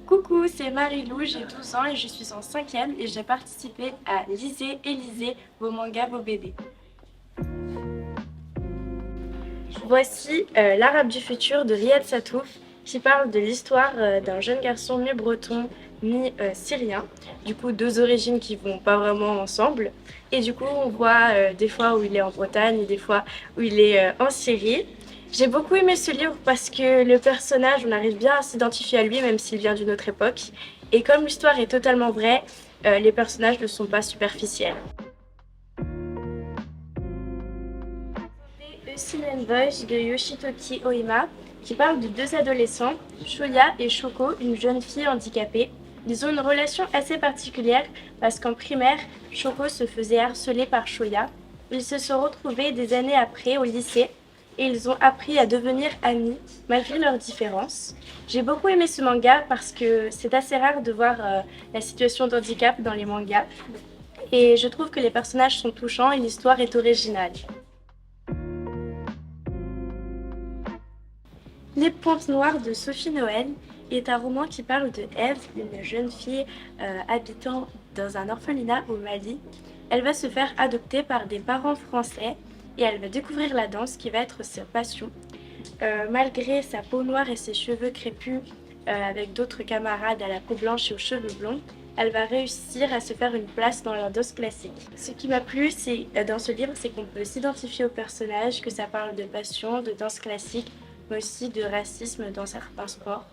Coucou, c'est Marie-Lou, j'ai 12 ans et je suis en 5e et j'ai participé à Lisez et lisez vos mangas, vos BD. Voici L'Arabe du futur de Riyad Satouf qui parle de l'histoire d'un jeune garçon mi-breton, mi-syrien. Du coup, deux origines qui vont pas vraiment ensemble. Et du coup, on voit des fois où il est en Bretagne et des fois où il est en Syrie. J'ai beaucoup aimé ce livre parce que le personnage, on arrive bien à s'identifier à lui même s'il vient d'une autre époque. Et comme l'histoire est totalement vraie, les personnages ne sont pas superficiels. The Silent Voice de Yoshitoki Oima qui parle de deux adolescents, Shoya et Shoko, une jeune fille handicapée. Ils ont une relation assez particulière parce qu'en primaire, Shoko se faisait harceler par Shoya. Ils se sont retrouvés des années après au lycée et ils ont appris à devenir amis malgré leurs différences. J'ai beaucoup aimé ce manga parce que c'est assez rare de voir la situation d'handicap dans les mangas et je trouve que les personnages sont touchants et l'histoire est originale. Les Pointes Noires de Sophie Noël est un roman qui parle de Eve, une jeune fille habitant dans un orphelinat au Mali. Elle va se faire adopter par des parents français et elle va découvrir la danse qui va être sa passion. Malgré sa peau noire et ses cheveux crépus, avec d'autres camarades à la peau blanche et aux cheveux blonds, elle va réussir à se faire une place dans la danse classique. Ce qui m'a plu dans ce livre, c'est qu'on peut s'identifier au personnage, que ça parle de passion, de danse classique, mais aussi de racisme dans certains sports.